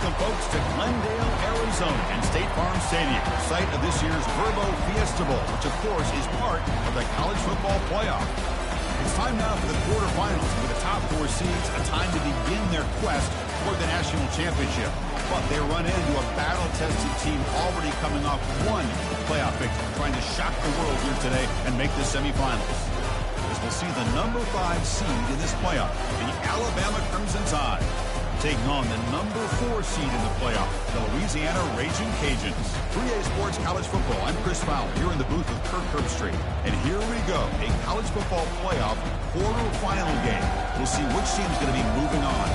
Welcome, folks, to Glendale, Arizona and State Farm Stadium, site of this year's Verbo Fiesta Bowl, which, of course, is part of the college football playoff. It's time now for the quarterfinals, with the top four seeds a time to begin their quest for the national championship. But they run into a battle-tested team already coming off one playoff victory, trying to shock the world here today and make the semifinals. As we'll see the number 5 seed in this playoff, the Alabama Crimson Tide, taking on the number 4 seed in the playoff, the Louisiana Raging Cajuns. 3A Sports College Football. I'm Chris Fowler here in the booth with Kirk Herbstreit. And here we go, a college football playoff quarterfinal game. We'll see which team's going to be moving on.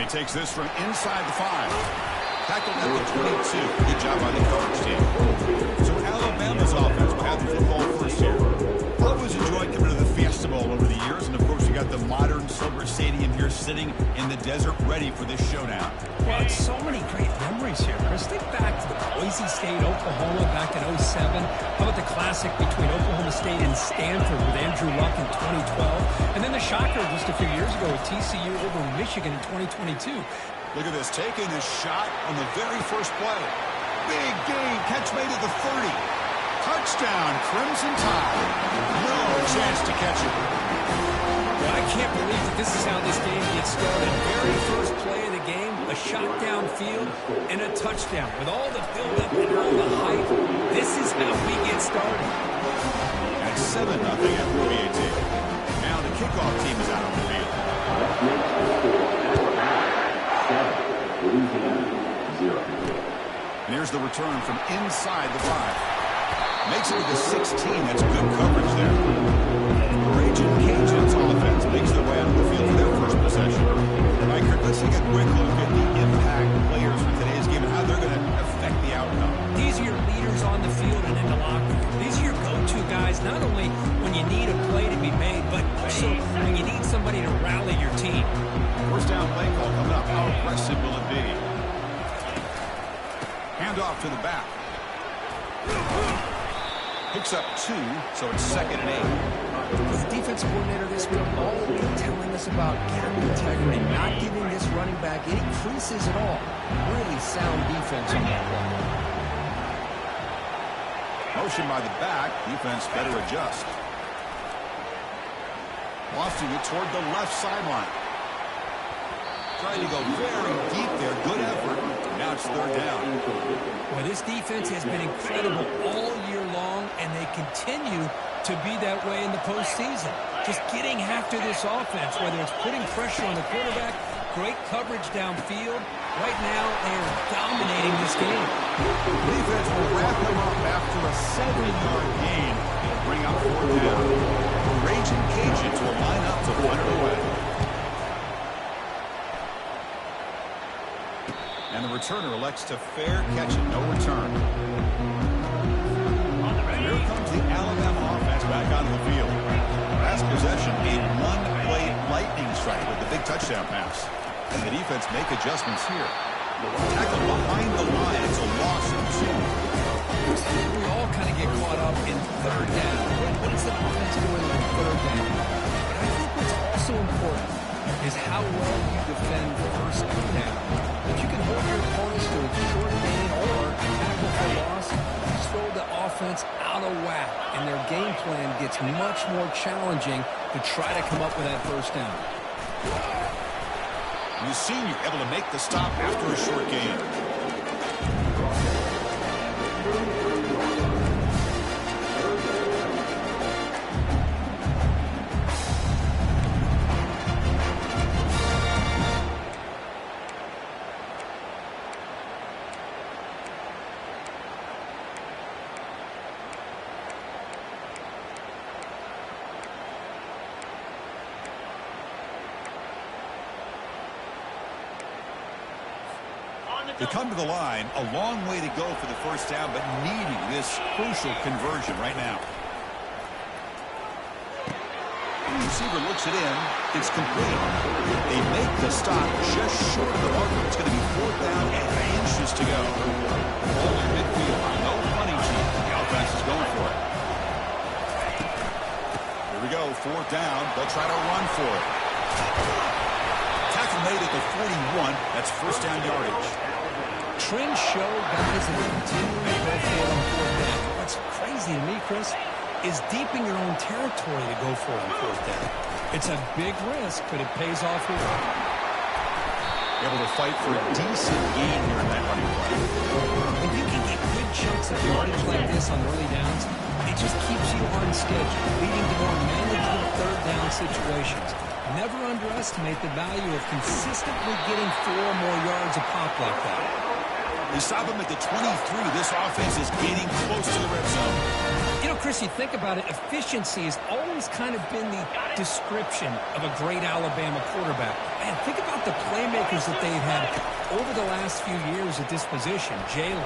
Takes this from inside the 5. Tackled at the 22. Good job by the coverage team. So Alabama's offense will have the football first here. I've always enjoyed coming to the Fiesta Bowl over the years, and of course we got the modern Silver Stadium here sitting in the desert ready for this showdown. Well, it's so many great memories here, Chris. Think back to the Boise State, Oklahoma back in 07. How about the classic between Oklahoma State and Stanford with Andrew Luck in 2012? And then the shocker just a few years ago with TCU over Michigan in 2022. Look at this, taking this shot on the very first play. Big gain, catch made at the 30. Touchdown, Crimson Tide. No chance to catch it. Well, I can't believe that this is how this game gets started. Very first play of the game, a shot downfield, and a touchdown. With all the build-up and all the hype, this is how we get started. At 7-0 after PAT. Now the kickoff team is out on the field. And here's the return from inside the 5. Makes it to the 16. That's good coverage there. The Raging Cajuns offense makes their way out of the field for their first possession. All right, Kirk, let's take a quick look at the impact players for today's game and how they're going to affect the outcome. These are your leaders on the field and in the locker room. These are your go-to guys, not only when you need a play to be made, but also when you need somebody to rally your team. First down play call coming up. How aggressive will it be? Handoff to the back. Picks up 2, so it's 2nd and 8. As a defensive coordinator this week, all been telling us about gap integrity, not giving this running back any creases at all. Really sound defense on that one. Motion by the back. Defense better adjust. Lofting it toward the left sideline. Trying to go very deep there. Good effort. Now it's 3rd down. Well, this defense has been incredible all year long, and they continue to be that way in the postseason. Just getting after this offense, whether it's putting pressure on the quarterback, great coverage downfield. Right now, they are dominating this game. Defense will wrap them up after a 7-yard gain. It'll bring up 4th down. The Raging Cajuns will line up to punt it away. And the returner elects to fair catch it, no return. Here comes the Alabama offense back onto the field. Last possession, a one-play lightning strike with the big touchdown pass. And the defense make adjustments here. Tackle behind the line, it's a loss of 2. We all kind of get caught up in 3rd down. What is the offense doing on 3rd down? But I think what's also important is how well you defend 1st down. If you can hold your opponents to a short gain or tackle for loss, you throw the offense out of whack, and their game plan gets much more challenging to try to come up with that 1st down. The senior able to make the stop after a short gain. They come to the line, a long way to go for the 1st down, but needing this crucial conversion right now. receiver looks it in. It's complete. They make the stop just short of the marker. It's going to be 4th down and inches to go. Ball in midfield. No punting team. The offense is going for it. Here we go. 4th down. They'll try to run for it. Tackle made at the 41. That's first down yardage. Trends show guys that are continuing to go for it on 4th down. What's crazy to me, Chris, is deep in your own territory to go for it on 4th down. It's a big risk, but it pays off here. Able to fight for a decent gain here in that running play. When you can get good chunks of yardage like this on early downs, it just keeps you on schedule, leading to more manageable 3rd down situations. Never underestimate the value of consistently getting 4 more yards a pop like that. They stop him at the 23. This offense is getting close to the red zone. You know, Chris, you think about it, efficiency has always kind of been the description of a great Alabama quarterback. Man, think about the playmakers that they've had over the last few years at this position. Jalen,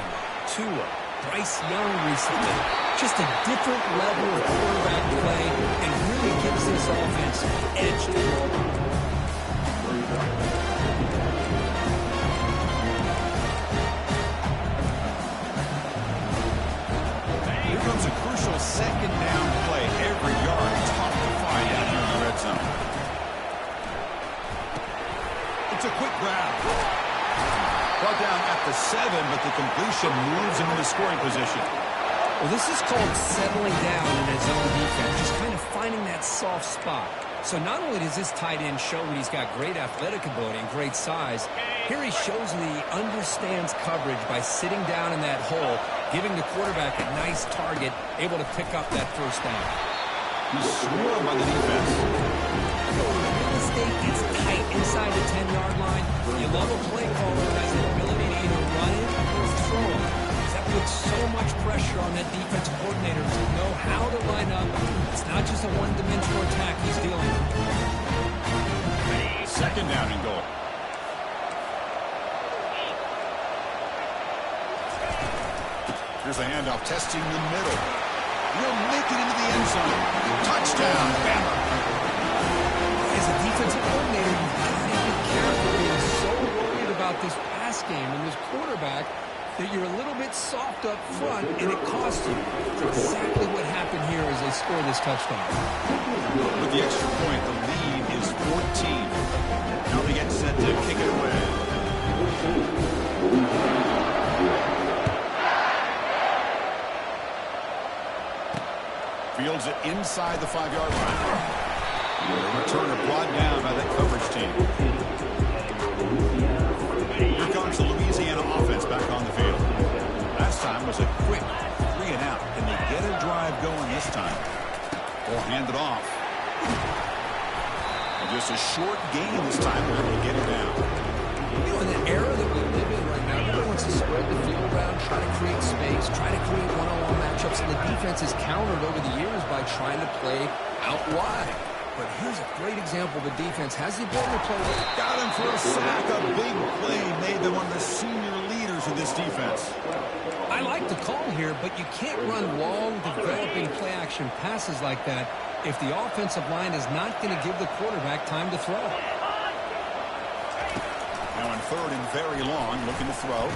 Tua, Bryce Young recently. Just a different level of quarterback play and really gives this offense an edge to it. Here comes a crucial 2nd down play. Every yard tough to find out here in the red zone. It's a quick grab. Brought down at the 7, but the completion moves him into scoring position. Well, this is called settling down in his own defense, just kind of finding that soft spot. So not only does this tight end show that he's got great athletic ability and great size, here he shows that he understands coverage by sitting down in that hole, giving the quarterback a nice target, able to pick up that first down. He's swarmed by the defense. Real estate gets tight inside the 10-yard line. You love a play caller who has the ability to either run it or throw it. That puts so much pressure on that defensive coordinator to know how to line up. It's not just a one-dimensional attack he's dealing with. 2nd down and goal. Here's the handoff, testing the middle. Will make it into the end zone. Touchdown, Bama. As a defensive coordinator, you've got to be careful being so worried about this pass game and this quarterback that you're a little bit soft up front, and it costs you. That's exactly what happened here as they score this touchdown. With the extra point, the lead is 14. Now they get set to kick it away. Fields it inside the 5-yard line. The returner brought down by that coverage team. Here comes the Louisiana offense back on the field. Last time was a quick 3 and out. Can they get a drive going this time? Or hand it off. And just a short gain this time. They're able to get it down. You know, in the era that we live in right now, everyone wants to spread the field around, try to create space, try to create one-on-one matchups, and the defense has countered over the years by trying to play out wide. But here's a great example. The defense has the ability to play. Got him for a sack. A big play made them one of the senior leaders of this defense. I like the call here, but you can't run long, developing play-action passes like that if the offensive line is not going to give the quarterback time to throw. Now in 3rd and very long, looking to throw.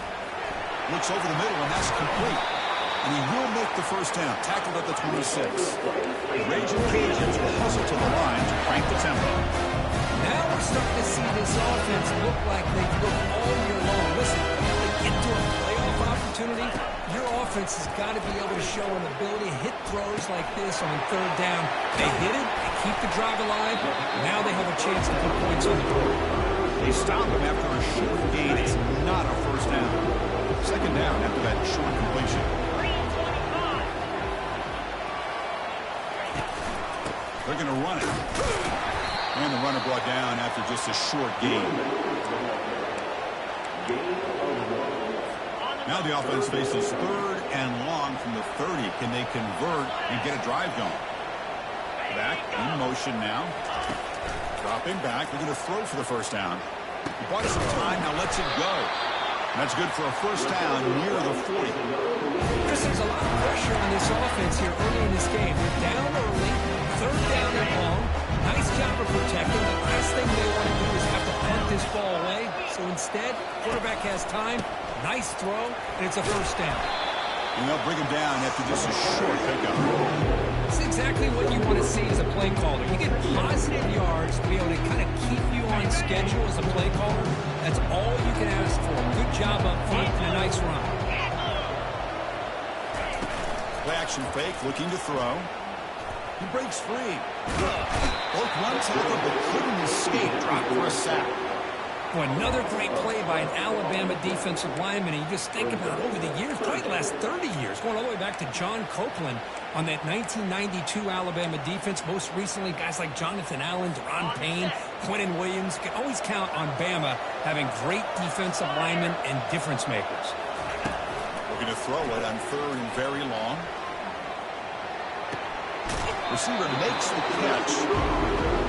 Looks over the middle, and that's complete. And he will make the first down, tackled at the 26. The Raging Cajuns will hustle to the line to crank the tempo. Now we're starting to see this offense look like they've looked all year long. Listen, to get to a playoff opportunity, your offense has got to be able to show an ability to hit throws like this on 3rd down. They hit it, they keep the drive alive, now they have a chance to put points on the board. They stop him after a short gain. It's not a first down. 2nd down after that short completion. They're going to run it. And the runner brought down after just a short gain. Now the offense faces 3rd and long from the 30. Can they convert and get a drive going? Back in motion now. Dropping back. They're going to throw for the first down. He bought some time. Now lets it go. That's good for a first down near the 40. Chris, there's a lot of pressure on this offense here early in this game. They're down early. 3rd down and long. Nice So instead, quarterback has time, nice throw, and it's a first down. And they'll bring him down after just a short pickup. It's exactly what you want to see as a play caller. You get positive yards to be able to kind of keep you on schedule as a play caller. That's all you can ask for. Good job up front and a nice run. Play action fake, looking to throw. He breaks free. Broke one tackle, but couldn't escape. Dropped for a sack. Boy, another great play by an Alabama defensive lineman. And you just think about it over the years, probably the last 30 years, going all the way back to John Copeland on that 1992 Alabama defense. Most recently, guys like Jonathan Allen, Deron Payne, Quentin Williams. You can always count on Bama having great defensive linemen and difference makers. Looking to throw it on third and very long. Receiver makes the catch.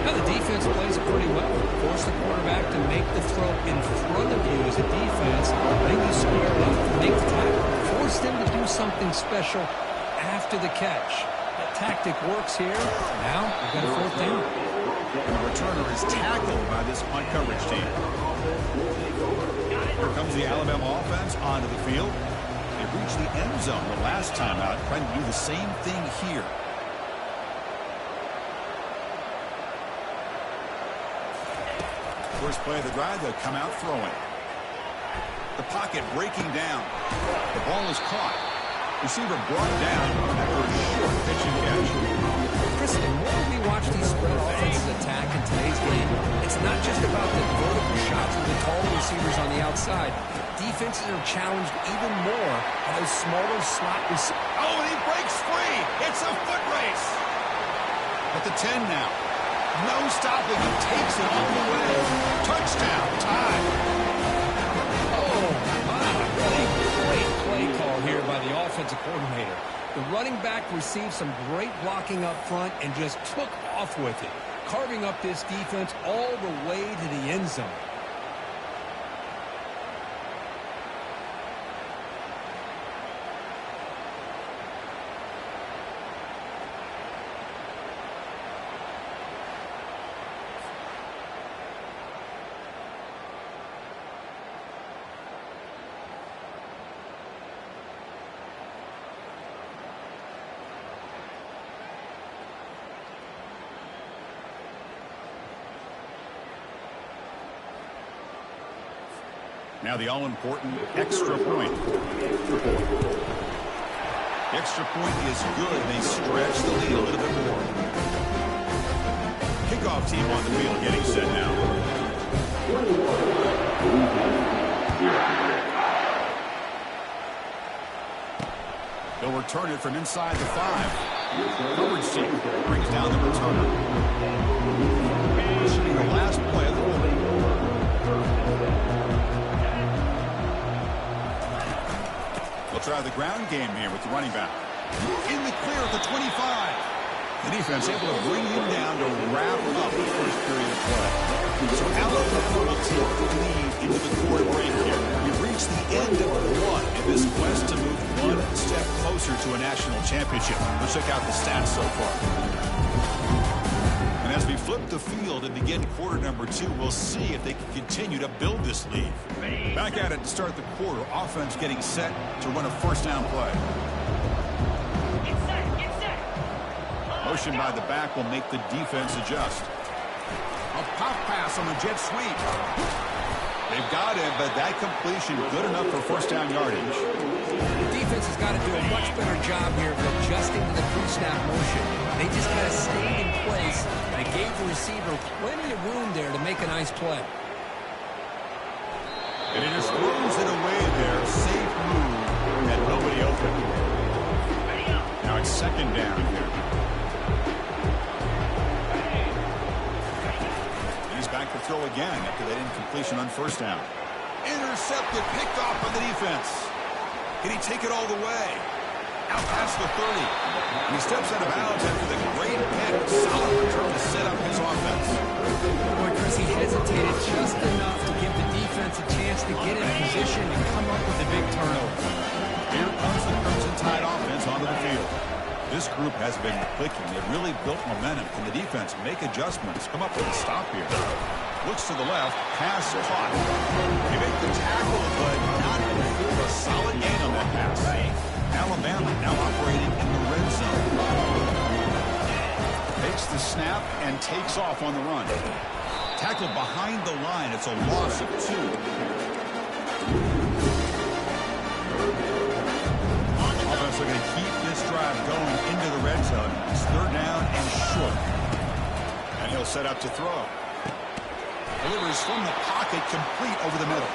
Now the defense plays it pretty well. Force the quarterback to make the throw in front of you as a defense. Then you square up, make the tackle. Force them to do something special after the catch. That tactic works here. Now we've got a fourth down. And the returner is tackled by this punt coverage team. Here comes the Alabama offense onto the field. They reached the end zone the last time out, trying to do the same thing here. First play of the drive, they'll come out throwing. The pocket breaking down. The ball is caught. Receiver brought down after a short pitch and catch. Chris, the more we watch these spread offenses attack in today's game, it's not just about the vertical shots with the taller receivers on the outside. Defenses are challenged even more by those smaller slot receivers. Oh, and he breaks free. It's a foot race. At the 10 now. No stopping. He takes it all the way. Touchdown. Tie. Oh, my. What a great play call here by the offensive coordinator. The running back received some great blocking up front and just took off with it, carving up this defense all the way to the end zone. Now the all-important extra point. The extra point is good. They stretch the lead a little bit more. Kickoff team on the field getting set now. They'll return it from inside the 5. Coverage team brings down the returner. This should be the last play of the quarter. They'll try the ground game here with the running back. In the clear at the 25. The defense able to bring him down to wrap up the first period of play. So Alabama will take the lead into the quarter break here. We've reached the end of one in this quest to move one step closer to a national championship. Let's check out the stats so far. And as we flip the field and begin quarter number 2, we'll see if they can continue to build this lead. Back at it to start the quarter. Offense getting set to run a first down play. Motion by the back will make the defense adjust. A pop pass on the jet sweep. They've got it, but that completion good enough for first down yardage. The defense has got to do a much better job here of adjusting to the pre-snap motion. They just kind of stayed in place, and it gave the receiver plenty of room there to make a nice play. And he just throws it away there. Safe move, and nobody open. Now it's second down here. Back to throw again after that incompletion on first down. Intercepted, picked off by the defense. Can he take it all the way? Out past the 30. And he steps out of bounds after the great pick. Solid return to set up his offense. Boy, Chris, he hesitated just enough to give the defense a chance to get in position and come up with a big turnover. Here comes the Crimson Tide offense onto the field. This group has been clicking. They've really built momentum. Can the defense make adjustments? Come up with a stop here. Looks to the left. Pass caught. They make the tackle, but not before a solid gain on that pass. Alabama now operating in the red zone. Takes the snap and takes off on the run. Tackled behind the line. It's a loss of 2. Offense looking to keep this drive going into the red zone. It's 3rd down and short. And he'll set up to throw. Delivers from the pocket, complete over the middle.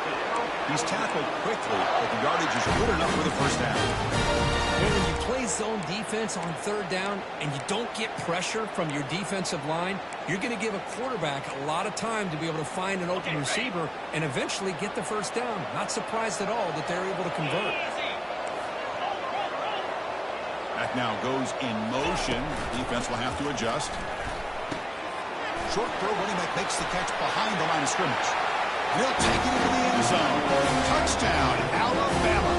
He's tackled quickly, but the yardage is good enough for the first down. And when you play zone defense on 3rd down and you don't get pressure from your defensive line, you're going to give a quarterback a lot of time to be able to find an open receiver and eventually get the first down. Not surprised at all that they're able to convert. Back now goes in motion. Defense will have to adjust. Short throw, running back makes the catch behind the line of scrimmage. He'll take it into the end zone. Touchdown, Alabama.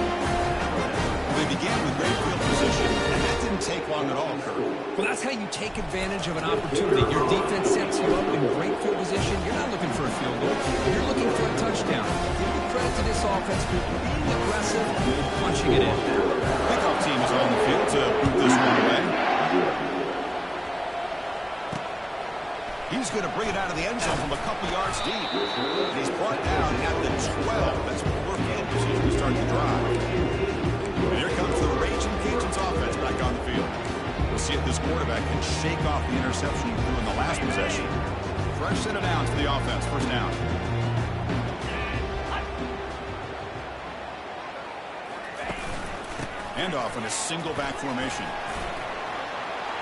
They began with great field position, and that didn't take long at all, Kurt. Well, that's how you take advantage of an opportunity. Your defense sets you up in great field position. You're not looking for a field goal. You're looking for a touchdown. Give credit to this offense for being aggressive and punching it in. Pickoff team is on the field to boot this one away. He's going to bring it out of the end zone from a couple yards deep. And he's brought down at the 12. That's what we're in as we start the drive. And here comes the Raging Cajuns offense back on the field. We'll see if this quarterback can shake off the interception he threw in the last possession. Fresh set of downs for the offense. First down. Handoff in a single back formation.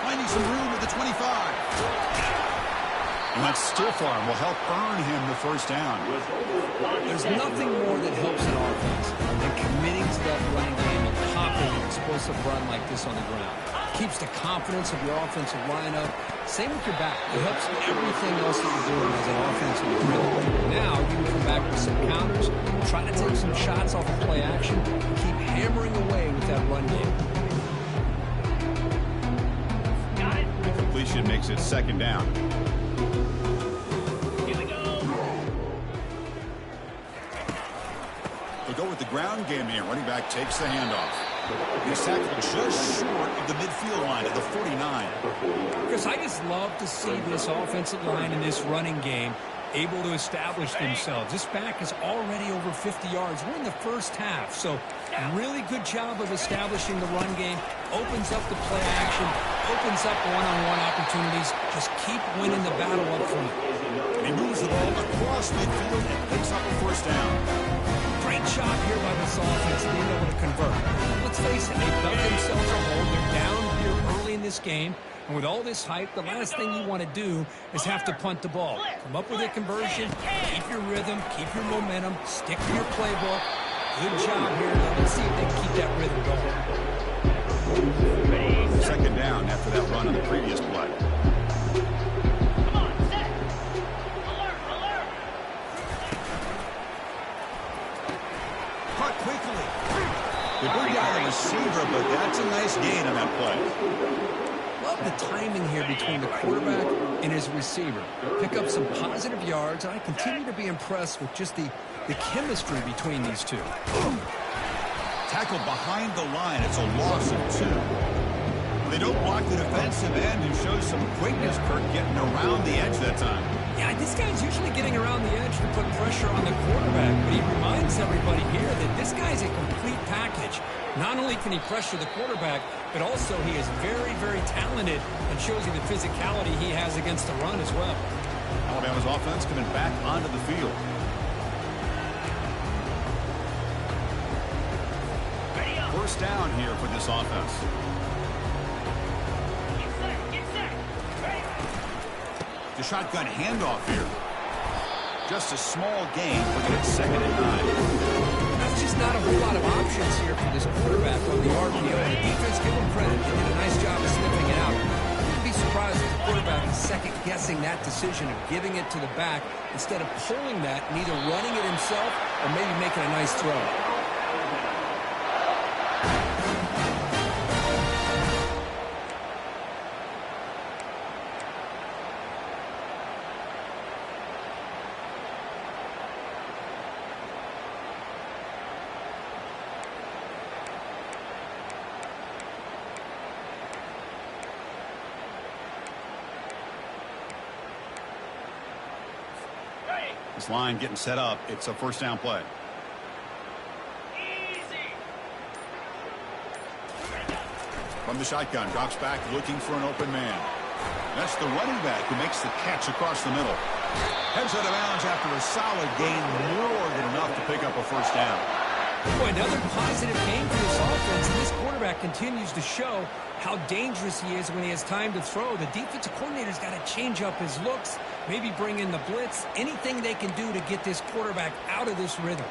Finding some room at the 25. And that stiff arm will help earn him the first down. There's nothing more that helps an offense than committing to that running game and popping an explosive run like this on the ground. Keeps the confidence of your offensive lineup. Same with your back. It helps everything else that you're doing as an offensive rhythm. Now you can come back with some counters, try to take some shots off of play action, keep hammering away with that run game. The completion makes it 2nd down. Go with the ground game here. Running back takes the handoff. He's tackled just short of the midfield line at the 49. Chris, I just love to see this offensive line in this running game able to establish themselves. This back is already over 50 yards. We're in the first half, so really good job of establishing the run game. Opens up the play action, opens up one-on-one opportunities. Just keep winning the battle up front. And he moves the ball across midfield and picks up a first down. Great job here by this offense being able to convert. Let's face it, they've dug themselves a hole. They're down here early in this game. And with all this hype, the last thing you want to do is have to punt the ball. Come up with a conversion, keep your rhythm, keep your momentum, stick to your playbook. Good job here. Now let's see if they can keep that rhythm going. 2nd down after that run on the previous play. They bring down the receiver, but that's a nice gain on that play. Love the timing here between the quarterback and his receiver. Pick up some positive yards, and I continue to be impressed with just the chemistry between these two. Tackled behind the line. It's a loss of 2. They don't block the defensive end and show some quickness, Kirk, getting around the edge that time. Yeah, this guy's usually getting around the edge to put pressure on the quarterback, but he reminds everybody here that this guy's a complete package. Not only can he pressure the quarterback, but also he is very, very talented and shows you the physicality he has against the run as well. Alabama's offense coming back onto the field. First down here for this offense. The shotgun handoff here. Just a small gain, looking at 2nd and 9. That's just not a whole lot of options here for this quarterback on the RPO. And the defense, give him credit. They did a nice job of sniffing it out. You'd be surprised if the quarterback is second-guessing that decision of giving it to the back instead of pulling that and either running it himself or maybe making a nice throw. This line getting set up. It's a first down play. From the shotgun, drops back looking for an open man. That's the running back who makes the catch across the middle. Heads out of bounds after a solid gain, more than enough to pick up a first down. Boy, another positive game for this offense. And this quarterback continues to show how dangerous he is when he has time to throw. The defensive coordinator's got to change up his looks, maybe bring in the blitz, anything they can do to get this quarterback out of this rhythm.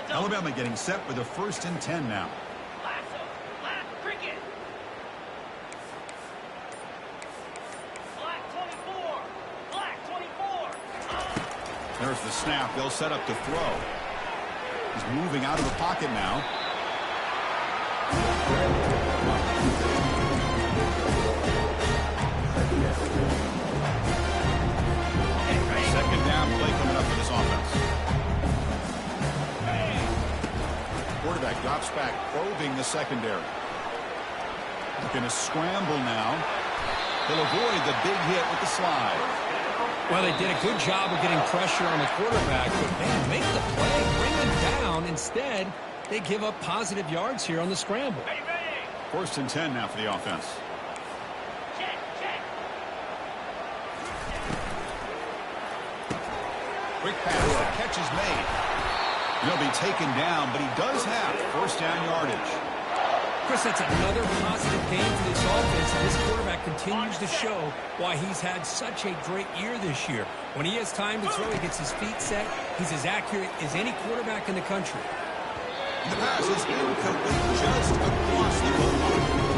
Alabama getting set with a 1st and 10 now. There's the snap. They'll set up to throw. He's moving out of the pocket now. Second down play coming up for this offense. Quarterback drops back, probing the secondary. Going to scramble now. He'll avoid the big hit with the slide. Well, they did a good job of getting pressure on the quarterback, but man, make the play, bring him down. Instead, they give up positive yards here on the scramble. 1st and 10 now for the offense. Quick pass, the catch is made. He'll be taken down, but he does have first down yardage. Chris, that's another positive game for this offense, and this quarterback continues to show why he's had such a great year this year. When he has time to throw, he gets his feet set. He's as accurate as any quarterback in the country. The pass is incomplete just across the goal line.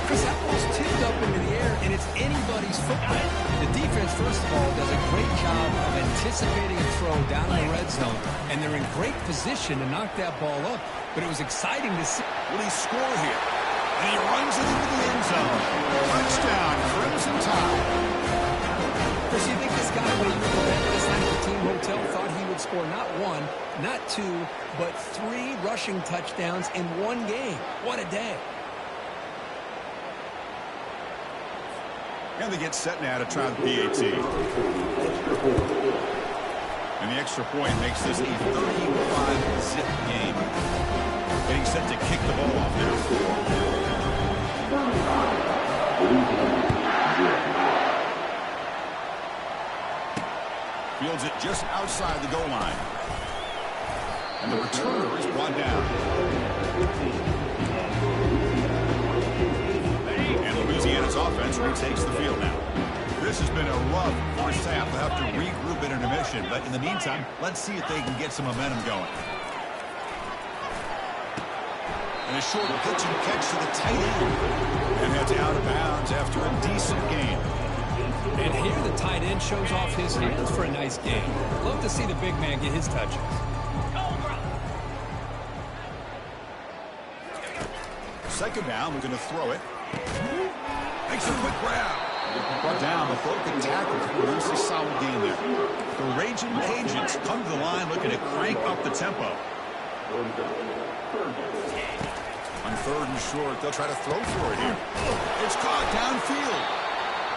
Chris, that ball's tipped up into the air, and it's anybody's football. The defense, first of all, does a great job of anticipating a throw down in the red zone, and they're in great position to knock that ball up. But it was exciting to see. Will he score here? And he runs it into the end zone. Touchdown, Crimson Tide. Chris, you think this guy, when he was the Memphis 19 hotel, thought he would score not 1, not 2, but 3 rushing touchdowns in one game? What a day. And they get set now to try the PAT. And the extra point makes this a 35-zip game. Getting set to kick the ball off there. Fields it just outside the goal line. And the returner is brought down. And Louisiana's offense retakes the field now. This has been a rough first half. They'll have to regroup at intermission. But in the meantime, let's see if they can get some momentum going. And a short pitch and catch to the tight end. And heads out of bounds after a decent game. And here the tight end shows off his hands for a nice game. Love to see the big man get his touches. Second down, we're going to throw it. Makes a quick grab. Brought down, the broken tackle to produce a solid game there. The Raging Cajuns come to the line looking to crank up the tempo. On 3rd and short, they'll try to throw for it here. It's caught downfield.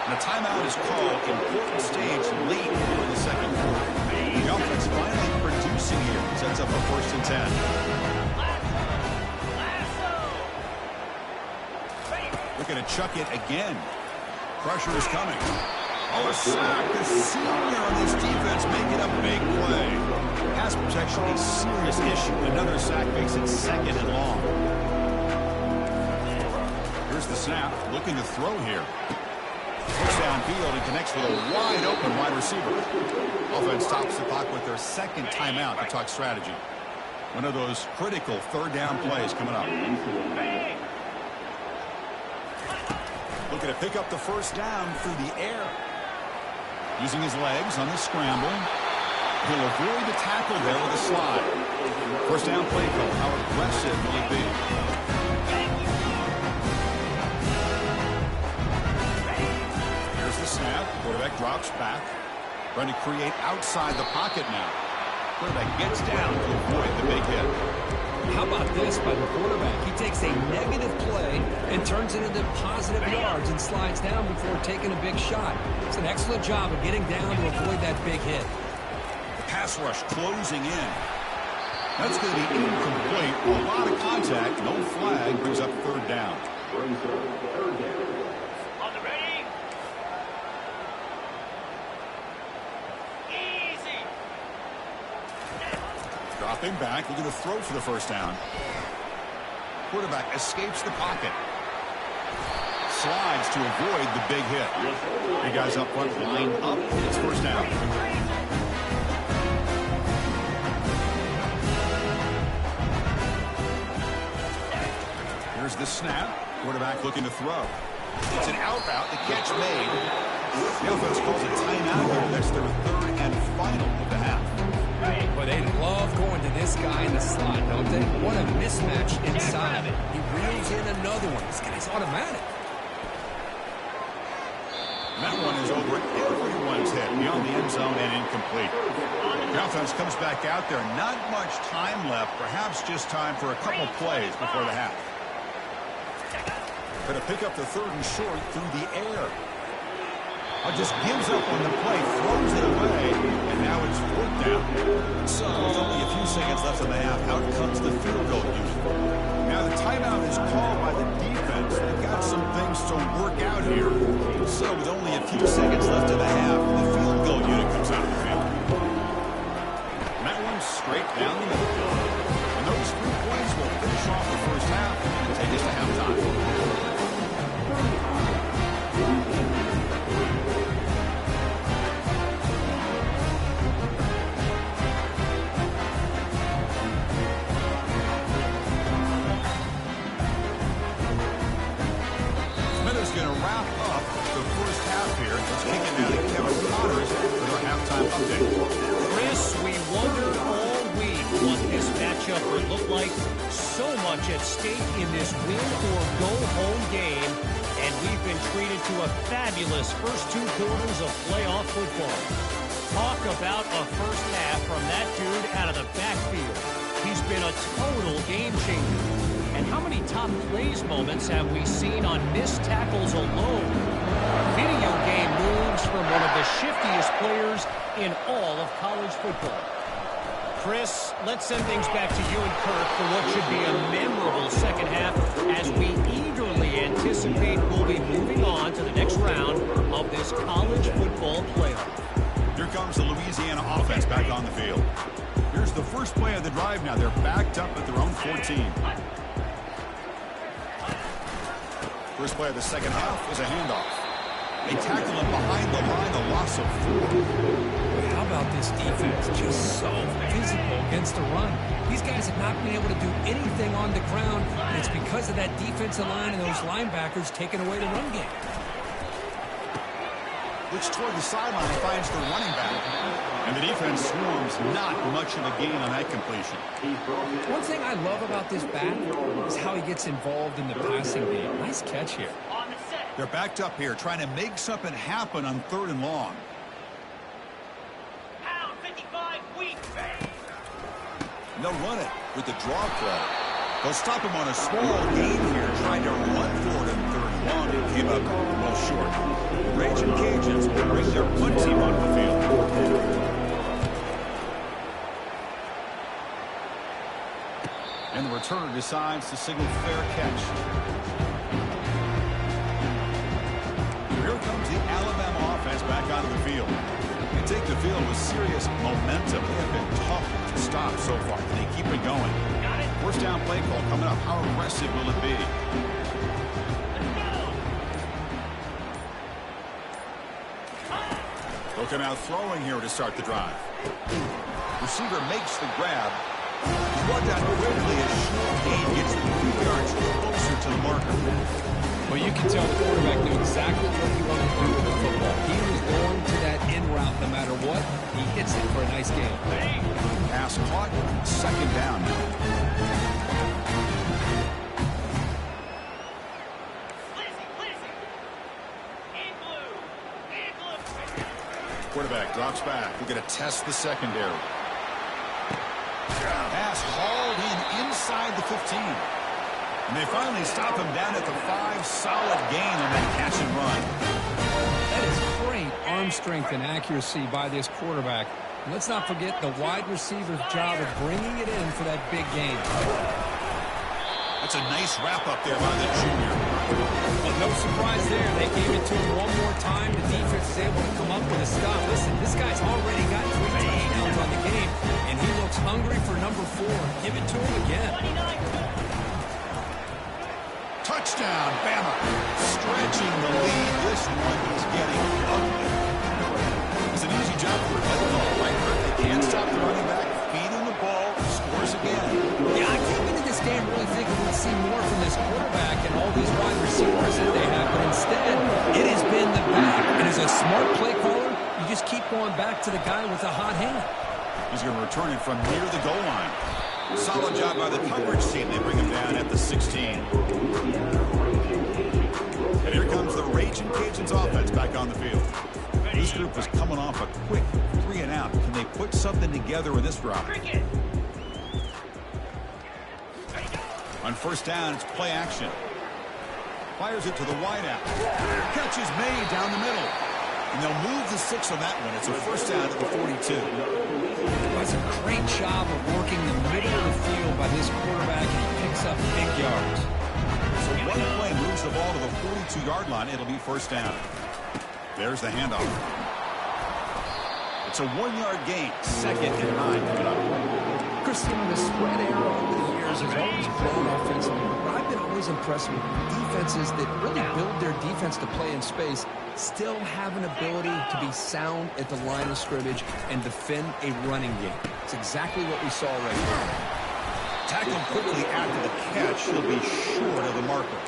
And a timeout is called. Important stage late in the second quarter. The offense finally producing here. Sets up a 1st and 10. Looking to chuck it again. Pressure is coming. Oh, a sack. The senior on this defense making a big play. Pass protection a serious issue. Another sack makes it 2nd and long. Here's the snap. Looking to throw here. Push downfield and connects with a wide open wide receiver. Offense tops the clock with their 2nd timeout to talk strategy. One of those critical 3rd down plays coming up. Looking to pick up the first down through the air. Using his legs on the scramble. He'll avoid the tackle there with a slide. First down play call. How aggressive will it be? Here's the snap. Quarterback drops back. Trying to create outside the pocket now. Quarterback gets down to avoid the big hit. How about this by the quarterback? He takes a negative play and turns it into positive yards and slides down before taking a big shot. It's an excellent job of getting down to avoid that big hit. The pass rush closing in. That's going to be incomplete. A lot of contact. No flag. Brings up third down. On the ready. Easy. Dropping back. Looking to throw for the first down. Quarterback escapes the pocket. Slides to avoid the big hit. The guys up front lined up. It's first down. Here's the snap. Quarterback looking to throw. It's an out route. The catch made. The offense calls a timeout here. That's their third and final of the half. But they love going to this guy in the slot, don't they? What a mismatch inside. He reels in another one. This guy's automatic. That one is over everyone's head beyond the end zone and incomplete. The offense comes back out there. Not much time left. Perhaps just time for a couple plays before the half. Going to pick up the third and short through the air. Just gives up on the play, throws it away, and now it's fourth down. So with only a few seconds left in the half, out comes the field goal unit. Now the timeout is called by the defense. They've got some things to work out here. So with only a few seconds left in the half, the field goal unit comes out of the field. And that one's straight down the middle. And those 3 points will finish off the first half and take us to halftime. Going to wrap up the first half here. Let's kick it now to Kevin Connors with our halftime update. Chris, we wondered all week what this matchup would look like. So much at stake in this win-or-go-home game, and we've been treated to a fabulous first 2 quarters of playoff football. Talk about a first half from that dude out of the backfield. He's been a total game changer. And how many top plays moments have we seen on missed tackles alone? Video game moves from one of the shiftiest players in all of college football. Chris, let's send things back to you and Kirk for what should be a memorable second half as we eagerly anticipate we'll be moving on to the next round of this college football playoff. Here comes the Louisiana offense back on the field. Here's the first play of the drive now. They're backed up at their own 14. First play of the second half is a handoff. They tackle him behind the line, a loss of 4. How about this defense? Just so physical against the run. These guys have not been able to do anything on the ground, and it's because of that defensive line and those linebackers taking away the run game. Looks toward the sideline and finds the running back. And the defense swarms, not much of a gain on that completion. One thing I love about this back is how he gets involved in the passing game. Nice catch here. They're backed up here, trying to make something happen on 3rd and long. Pound 55 weak. And they'll run it with the draw play. They'll stop him on a small gain here, trying to run for it in 3rd and long. It came up well short. The Raging Cajuns will bring their punt team onto the field. And the returner decides to signal fair catch. Here comes the Alabama offense back onto the field. They take the field with serious momentum. They have been tough to stop so far. Can they keep it going? First down play call coming up. How aggressive will it be? They'll come out throwing here to start the drive. Receiver makes the grab. He's brought down quickly as short gain gets 3 yards closer to the marker. Well, you can tell the quarterback knew exactly what he wanted to do with the football. He was going to that in route no matter what. He hits it for a nice game. Pass caught. Second down now. Quarterback drops back. We're going to test the secondary. Pass hauled in inside the 15. And they finally stop him down at the 5. Solid gain on that catch and run. That is great arm strength and accuracy by this quarterback. And let's not forget the wide receiver's job of bringing it in for that big gain. That's a nice wrap-up there by the junior. Well, no surprise there. They gave it to him one more time. The defense is able to come up with a stop. Listen, this guy's already got 3 touchdowns on the game, and he looks hungry for number 4. Give it to him again. Touchdown, Bama. Stretching the lead. This one is getting ugly. It's an easy job for a play call, right? They can't stop the running back. Feeding the ball. Scores again. Yeah, I came into this game really thinking we'd see more from this quarterback and all these wide receivers that they have, but instead, it has been the back. And as a smart play caller, you just keep going back to the guy with a hot hand. He's going to return it from near the goal line. Solid job by the coverage team. They bring him down at the 16. And here comes the Raging Cajuns offense back on the field. This group was coming off a quick 3-and-out. Can they put something together in this drive? On first down, it's play action. Fires it to the wideout. Catch is made down the middle. And they'll move the 6 on that one. It's a first down at the 42. That's a great job of working the middle of the field by this quarterback, and he picks up big yards. So one play moves the ball to the 42-yard line. It'll be first down. There's the handoff. It's a 1-yard gain. 2nd and 9 coming up. Christian, the spread arrow over the years has always grown offensively, but I've been always impressed with defenses that really build their defense to play in space, still have an ability to be sound at the line of scrimmage and defend a running game. It's exactly what we saw right here. Tackled quickly after the catch. He'll be short of the marker.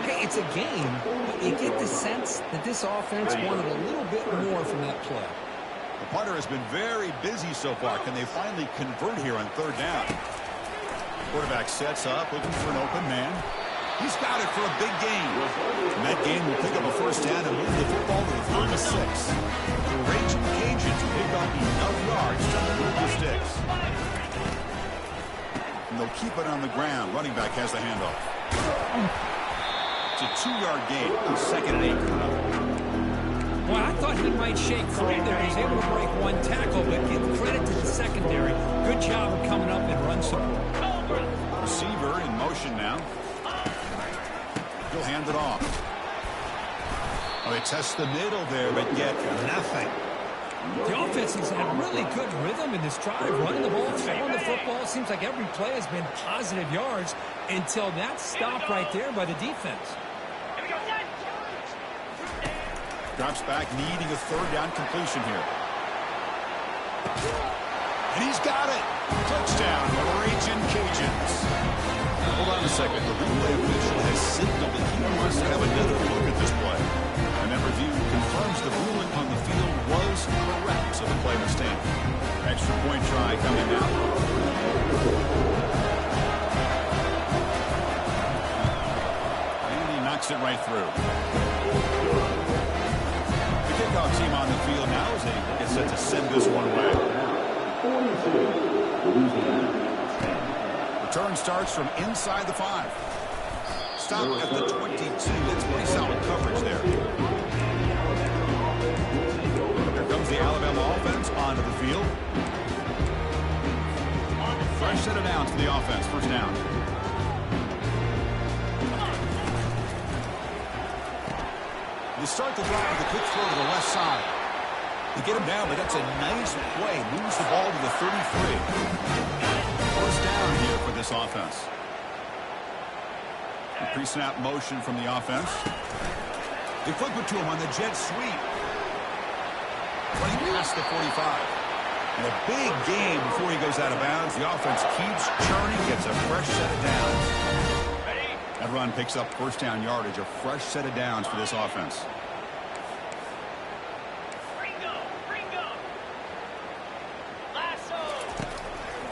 Hey, it's a game, but you get the sense that this offense wanted a little bit more from that play. The punter has been very busy so far. Can they finally convert here on third down? Quarterback sets up, looking for an open man. He's got it for a big gain. And that gain will pick up a first down and move the football to the 36. The Raging Cajuns pick up enough yards to move the sticks. And they'll keep it on the ground. Running back has the handoff. It's a 2-yard gain. 2nd and 8 coming up. Well, I thought he might shake free there. He's able to break one tackle, but give credit to the secondary. Good job of coming up and run support. Receiver in motion now. He'll hand it off. Oh, they test the middle there, but get nothing. The offense has had really good rhythm in this drive, running the ball, throwing the football. It seems like every play has been positive yards until that stop right there by the defense. Drops back, needing a third down completion here. And he's got it. Touchdown, Raging Cajuns. Hold on a second. The replay official has signaled that he wants to have another look at this play. And that review confirms the ruling on the field was correct, so the play will stand. Extra point try coming now. And he knocks it right through. Kickoff team on the field now as they get set to send this one away. Return starts from inside the 5. Stop at the 22. That's pretty solid coverage there. Here comes the Alabama offense onto the field. Fresh set of downs for the offense. First down. They start the drive with a quick throw to the left side. They get him down, but that's a nice play. Moves the ball to the 33. First down here for this offense. A pre-snap motion from the offense. They flip it to him on the jet sweep. Running past the 45. And a big game before he goes out of bounds. The offense keeps churning, gets a fresh set of downs. That run picks up first down yardage, a fresh set of downs for this offense.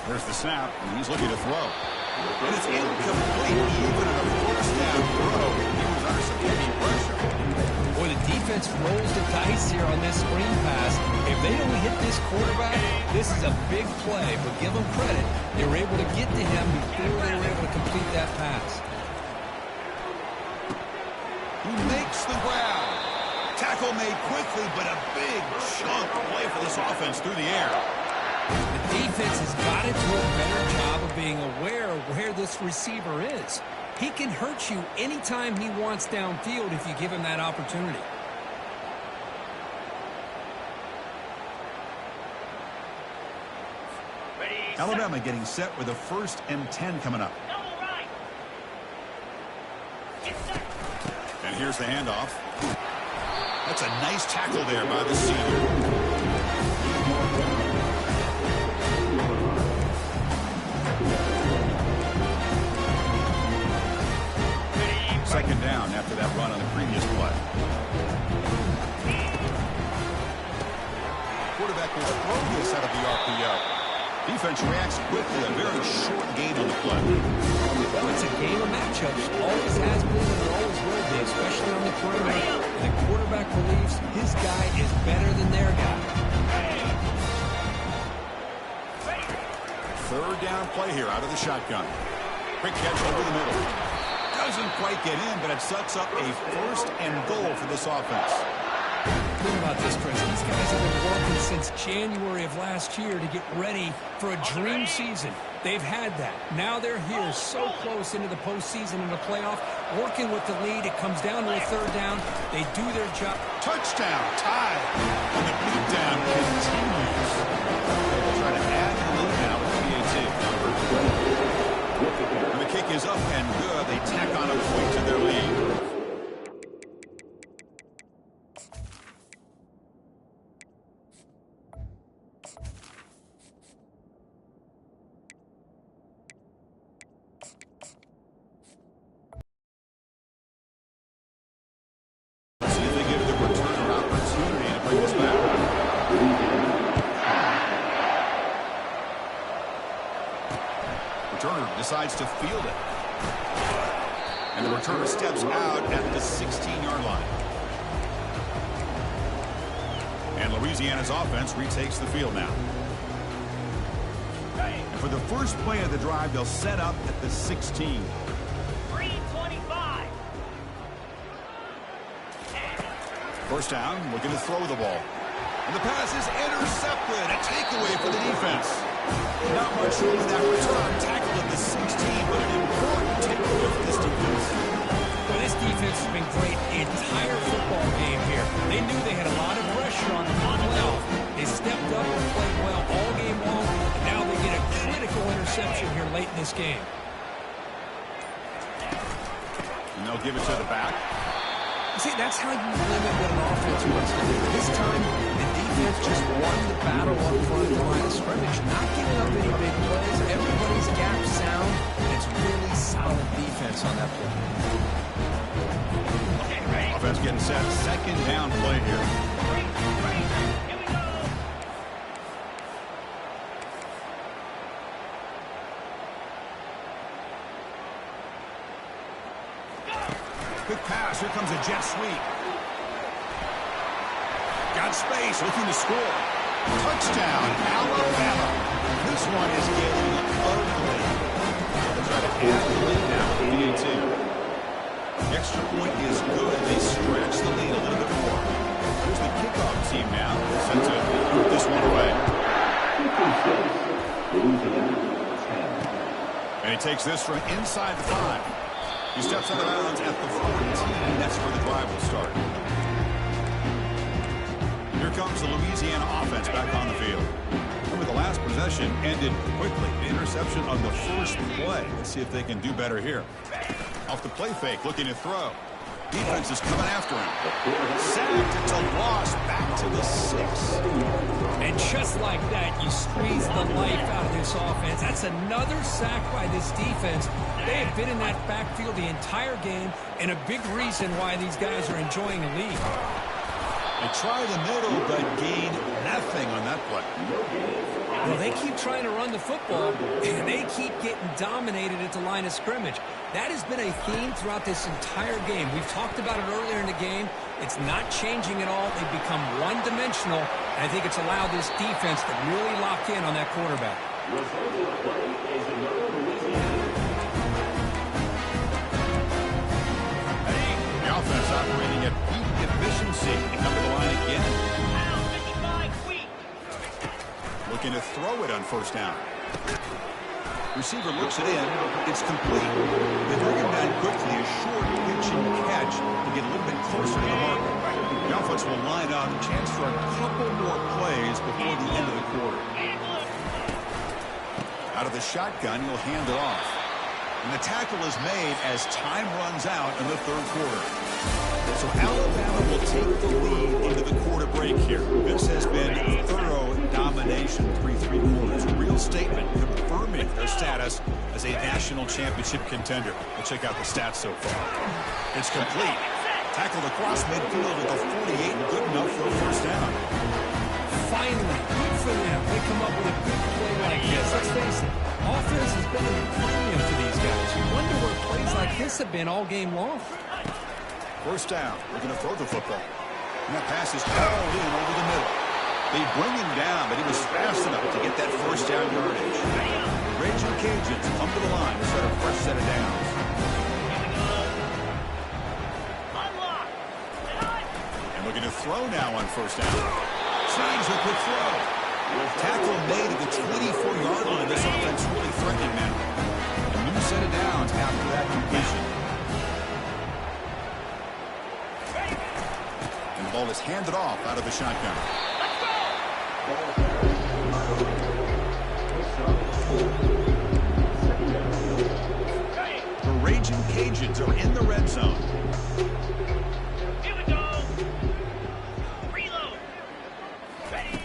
There's the snap, and he's looking to throw. And it's incomplete, even on a first down throw. He was under some heavy pressure. Boy, the defense rolls the dice here on this screen pass. If they don't hit this quarterback, this is a big play, but give them credit. They were able to get to him before they were able to complete that pass. He makes the grab. Tackle made quickly, but a big chunk play for this offense through the air. The defense has got to do a better job of being aware of where this receiver is. He can hurt you anytime he wants downfield if you give him that opportunity. Alabama getting set with a 1st and 10 coming up. And here's the handoff. That's a nice tackle there by the senior. 2nd down after that run on the previous play. Quarterback will throw this out of the RPO. Defense reacts quickly. A very short game on the play. It's a game of matchups. Always has been and always will be, especially on the perimeter. The quarterback believes his guy is better than their guy. 3rd down play here out of the shotgun. Quick catch over the middle. Doesn't quite get in, but it sets up a 1st and goal for this offense. Think about this, Chris. These guys have been working since January of last year to get ready for a dream season. They've had that. Now they're here so close into the postseason and the playoff, working with the lead. It comes down to a 3rd down. They do their job. Touchdown, tie. And the beatdown continues. They'll try to add the lead now with PAT. And the kick is up and good. They tack on a point to their lead. See if they give the returner opportunity to bring this back. Returner decides to field it. And the returner steps out at the 16-yard line. And Louisiana's offense retakes the field now. And for the first play of the drive, they'll set up at the 16. 3:25. 1st down, looking to throw the ball. And the pass is intercepted. A takeaway for the defense. Not much room in that return. Tackle at the 16, but an important takeaway for this defense. Well, this defense has been great the entire football game here. They knew they had a lot of pressure on them on playoff. They stepped up and played well all game long, and now they get a critical interception here late in this game. And they'll give it to the back. See, that's how you limit what an offense wants to do. This time, the defense just won the battle up front of the line of scrimmage, not giving up any big plays. Everybody's gap sound. It's really solid defense on that play. Offense getting set. 2nd down play here. Here we go. Quick pass. Here comes a jet sweep. Got space. Looking to score. Touchdown, Alabama. This one is getting ugly. They'll try to add the lead now with the 18. The extra point is good. They stretch the lead a little bit more. Here's the kickoff team now. Set to put this one away. And he takes this from inside the 5. He steps out of bounds at the 14. That's where the drive will start. Here comes the Louisiana offense back on the field. Remember, the last possession ended quickly. The interception on the first play. Let's see if they can do better here. Off the play fake, looking to throw. Defense is coming after him. Sacked until lost, back to the 6. And just like that, you squeeze the life out of this offense. That's another sack by this defense. They have been in that backfield the entire game, and a big reason why these guys are enjoying the lead. They try the middle, but gain nothing on that play. Well, they keep trying to run the football, and they keep getting dominated at the line of scrimmage. That has been a theme throughout this entire game. We've talked about it earlier in the game. It's not changing at all. They've become one-dimensional, and I think it's allowed this defense to really lock in on that quarterback. The offense operating at peak efficiency. They come to the line again. Looking to throw it on first down. Receiver looks it in. It's complete. They bring him down quickly. A short pitch and catch to get a little bit closer to the mark. The offense will line up. A chance for a couple more plays before the end of the quarter. Out of the shotgun, he'll hand it off. And the tackle is made as time runs out in the third quarter. So Alabama will take the lead into the quarter break here. This has been thorough domination through 3 quarters. A real statement confirming their status as a national championship contender. We'll check out the stats so far. It's complete. Tackled across midfield at the 48. Good enough for a first down. Finally, good for them. They come up with a good play like this. Let's face it, offense has been a premium for these guys. You wonder where plays like this have been all game long. First down. We're going to throw the football. And that pass is hauled in over the middle. They bring him down, but he was fast enough to get that first down yardage. The Raging Cajuns come to the line to set a fresh set of downs. And looking to throw now on first down. Change a quick throw. Tackle made at the 24-yard line. This offense really threatening now. A new set of downs after that completion. And the ball is handed off out of the shotgun. The Raging Cajuns are in the red zone. Here we go. Reload. Ready.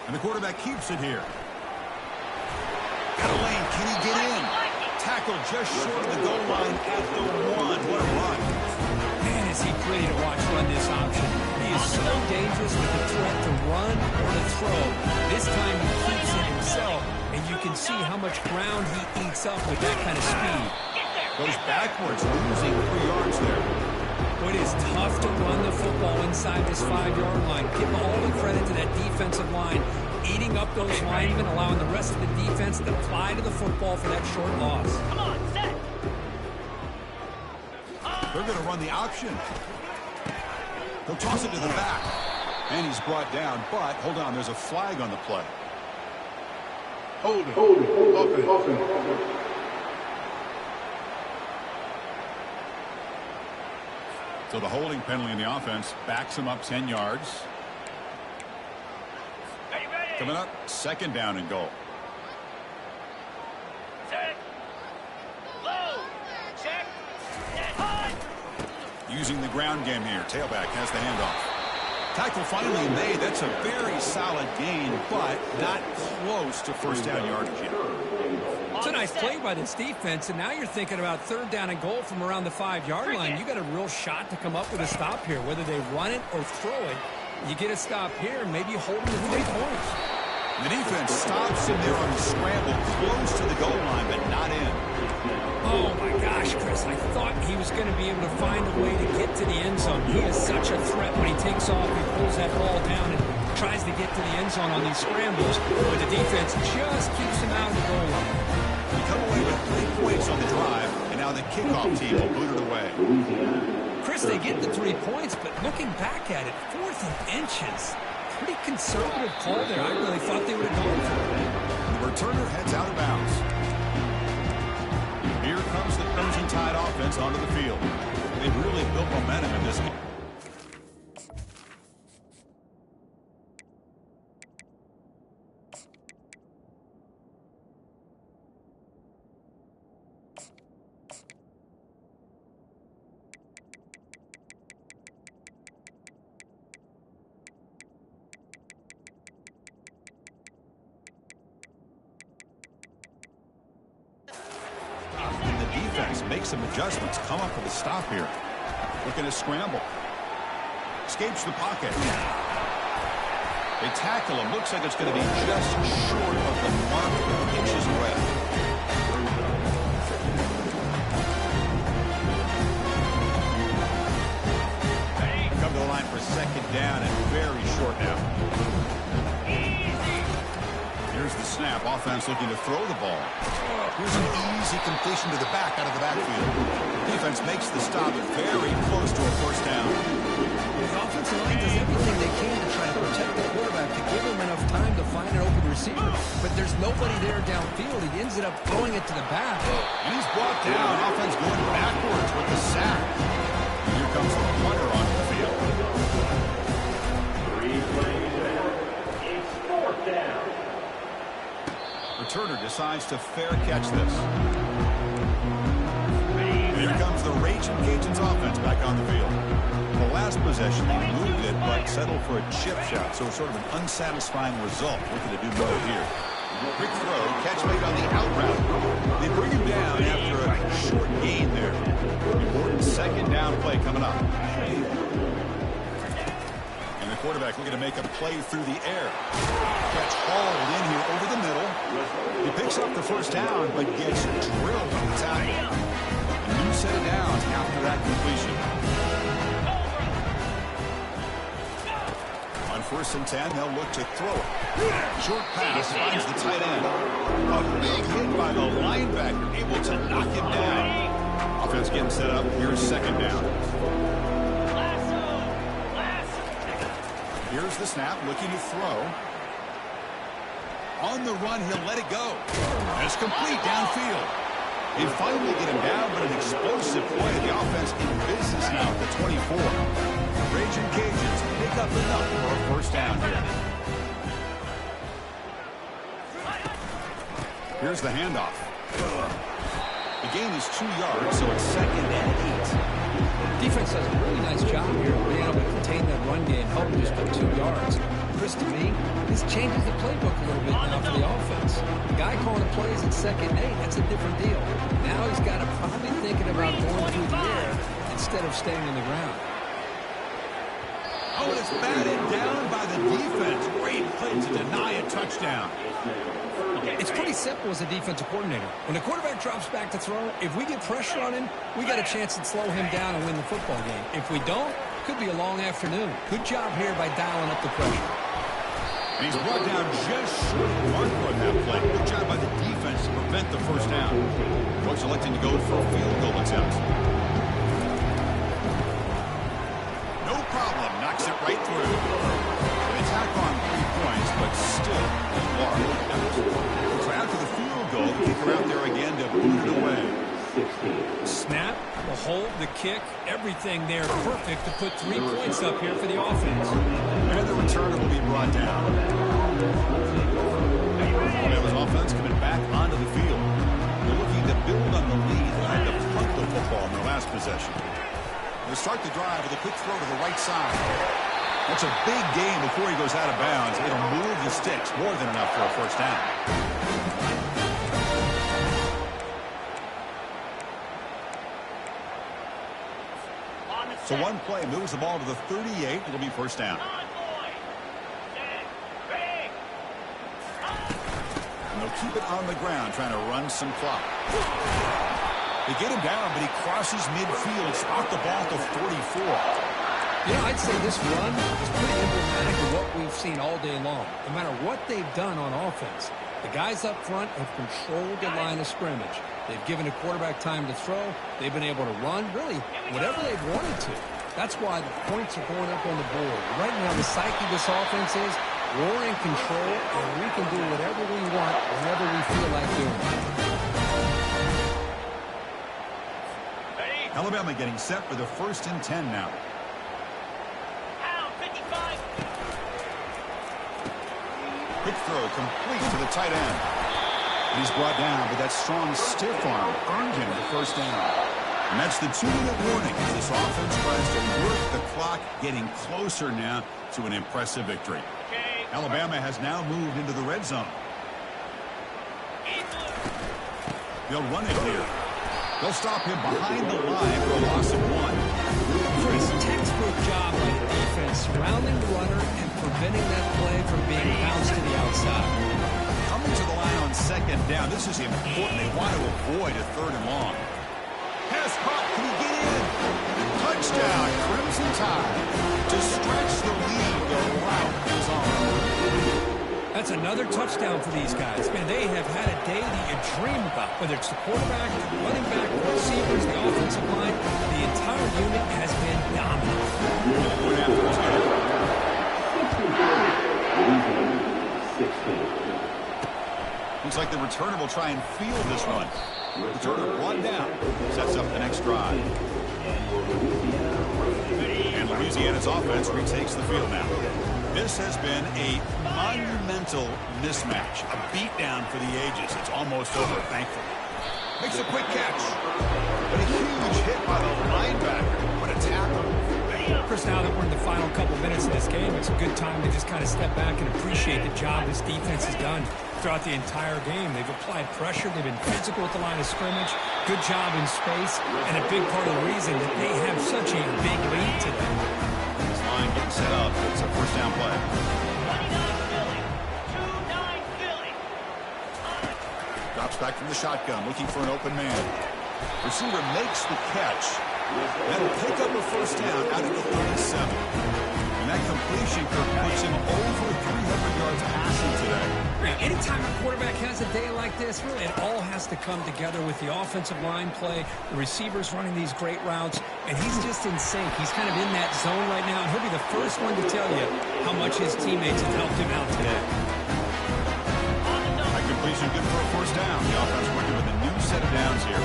And the quarterback keeps it here. Got a lane. Can he get in? Tackle just short of the goal line at the 1. What a run. Man, is he pretty to watch run this option. He is so dangerous with the threat to run or to throw. This time he keeps it himself, and you can see how much ground he eats up with that kind of speed. Goes backwards, losing 3 yards there. It is tough to run the football inside this 5-yard line. Give all the credit to that defensive line, eating up those linemen, allowing the rest of the defense to fly to the football for that short loss. Come on, set. They're going to run the option. He'll toss it to the back. And he's brought down, but hold on, there's a flag on the play. Hold it. Offense. So the holding penalty in the offense backs him up 10 yards. Ready. Coming up, second down and goal. Set. Low. Check. Set. High. Using the ground game here. Tailback has the handoff. Tackle finally made. That's a very solid gain, but not close to first down yardage yet. It's a nice play by this defense, and now you're thinking about third down and goal from around the 5-yard line. You got a real shot to come up with a stop here. Whether they run it or throw it, you get a stop here, maybe hold them to 3 points. The defense stops him there on the scramble, close to the goal line, but not in. Oh, my gosh, Chris. I thought he was going to be able to find a way to get to the end zone. He is such a threat when he takes off. He pulls that ball down and tries to get to the end zone on these scrambles, but the defense just keeps him out of the goal line. We come away with 3 points on the drive, and now the kickoff team will boot it away. Chris, they get the 3 points, but looking back at it, 4th and inches. Pretty conservative call there. I really thought they would have gone for it. The returner heads out of bounds. Here comes the Crimson Tide offense onto the field. They've really built momentum in this game. Make some adjustments, come up with a stop here. Looking to scramble. Escapes the pocket. They tackle him. Looks like it's going to be just short of the mark, inches away. Come to the line for second down and very short now. Here's the snap. Offense looking to throw the ball. Here's an easy completion to the back out of the backfield. Defense makes the stop very close to a first down. The offensive line does everything they can to try to protect the quarterback, to give him enough time to find an open receiver. But there's nobody there downfield. He ends up throwing it to the back. And he's brought down. Offense going backwards with the sack. And here comes the punter onto the field. It's fourth down. Returner decides to fair catch this. And here comes the Raging Cajuns offense back on the field. The last possession, they moved it, but settled for a chip shot, so sort of an unsatisfying result. Looking to do more here. Quick throw, catch made on the out route. They bring him down after a short gain there. Important second down play coming up. And the quarterback looking to make a play through the air. Catch hauled in here over the middle. He picks up the first down, but gets drilled on the tackle. A new set of downs after that completion. On 1st and 10, they'll look to throw it. Short pass finds the tight end. A big hit by the linebacker, able to knock him down. Offense getting set up. Here's second down. Here's the snap, looking to throw. On the run, he'll let it go. And it's complete downfield. They finally get him down, but an explosive play. The offense in business now at the 24. Raging Cajuns pick up enough for a first down here. Here's the handoff. The gain is 2 yards, so it's second and 8. Defense does a really nice job here of being able to contain that run game, help just get 2 yards. Chris, to me, this changes the playbook a little bit now for the offense. The guy calling the plays at 2nd and 8, that's a different deal. Now he's got to probably thinking about going through the air instead of staying on the ground. Oh, it's batted down by the defense. Great play to deny a touchdown. It's pretty simple as a defensive coordinator. When the quarterback drops back to throw, if we get pressure on him, we got a chance to slow him down and win the football game. If we don't, could be a long afternoon. Good job here by dialing up the pressure. And he's brought down just short of the marker on that play. Good job by the defense to prevent the first down. Coach electing to go for a field goal attempt. No problem. Knocks it right through. An attack on 3 points, but still a large effort. So after the field goal, the kicker out there again to boot it away. Snap, the hold, the kick, everything there perfect to put 3 points up here for the offense. And the returner will be brought down. Alabama's offense coming back onto the field. They're looking to build on the lead. They had to punt the football in their last possession. They start the drive with a quick throw to the right side. That's a big gain before he goes out of bounds. It'll move the sticks more than enough for a first down. So one play moves the ball to the 38. It'll be first down. And they'll keep it on the ground, trying to run some clock. They get him down, but he crosses midfield, spot the ball to 44. You know, I'd say this run is pretty emblematic of what we've seen all day long. No matter what they've done on offense, the guys up front have controlled the line of scrimmage. They've given the quarterback time to throw. They've been able to run, really, whatever they've wanted to. That's why the points are going up on the board. Right now, the psyche of this offense is we're in control, and we can do whatever we want whenever we feel like doing it. Alabama getting set for the 1st and 10 now. Quick throw complete to the tight end. He's brought down, but that strong stiff arm earned him the first down. And that's the 2-minute warning as this offense tries to work the clock, getting closer now to an impressive victory. Alabama has now moved into the red zone. They'll run it here. They'll stop him behind the line for a loss of 1. Chris, textbook job by the defense, surrounding the runner and preventing that play from being bounced to the outside. Coming to the line on second down. This is important. They want to avoid a third and long. Pass caught. Can he get in? Touchdown, Crimson Tide. To stretch the lead, the route is on. That's another touchdown for these guys. Man, they have had a day that you dream about. Whether it's the quarterback, the running back, the receivers, the offensive line, the entire unit has been dominant. Looks like the returner will try and field this one. Returner brought down. Sets up the next drive. And Louisiana's offense retakes the field now. This has been a monumental mismatch. A beatdown for the ages. It's almost over, thankfully. Makes a quick catch. But a huge hit by the linebacker. What a tackle. Chris, now that we're in the final couple minutes of this game, it's a good time to just kind of step back and appreciate the job this defense has done throughout the entire game. They've applied pressure. They've been physical at the line of scrimmage. Good job in space. And a big part of the reason that they have such a big lead today. This line getting set up. It's a first down play. 29 Philly. Drops back from the shotgun, looking for an open man. Receiver makes the catch. That'll pick up a first down out at the 37. And that completion puts him over 300 yards passing today. Anytime a quarterback has a day like this, really it all has to come together with the offensive line play, the receivers running these great routes, and he's just in sync. He's kind of in that zone right now, and he'll be the first one to tell you how much his teammates have helped him out today. That completion good for a first down. The offense working with a new set of downs here.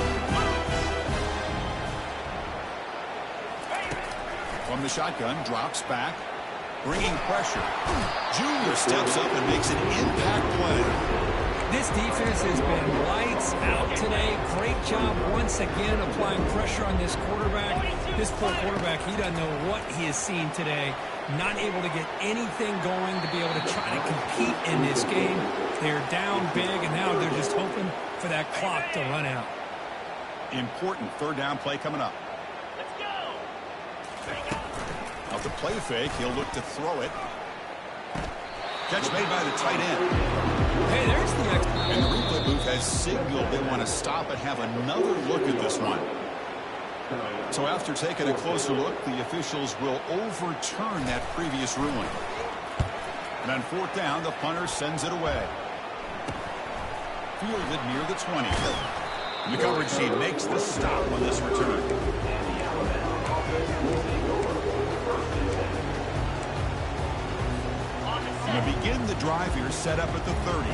From the shotgun, drops back, bringing pressure. Junior steps up and makes an impact play. This defense has been lights out today. Great job once again applying pressure on this quarterback. This poor quarterback, he doesn't know what he has seen today. Not able to get anything going to be able to try to compete in this game. They're down big, and now they're just hoping for that clock to run out. Important third down play coming up. Out the play fake, he'll look to throw it. Catch made by the tight end. Hey, there's the extra. And the replay booth has signaled they want to stop and have another look at this one. So after taking a closer look, the officials will overturn that previous ruling. And on fourth down, the punter sends it away. Fielded near the 20. And the coverage team makes the stop on this return. And to begin the drive here, set up at the 30.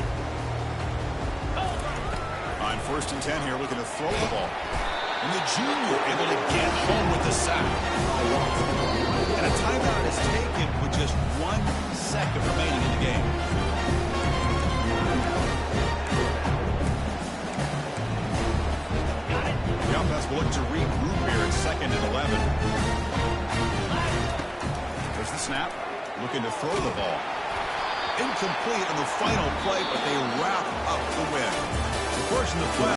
On first and 10 here, looking to throw the ball. And the junior able to get home with the sack. And a timeout is taken with just 1 second remaining in the game. The offense will look to regroup here at 2nd and 11. There's the snap. Looking to throw the ball. Incomplete on the final play, but they wrap up the win. Of course, in the play.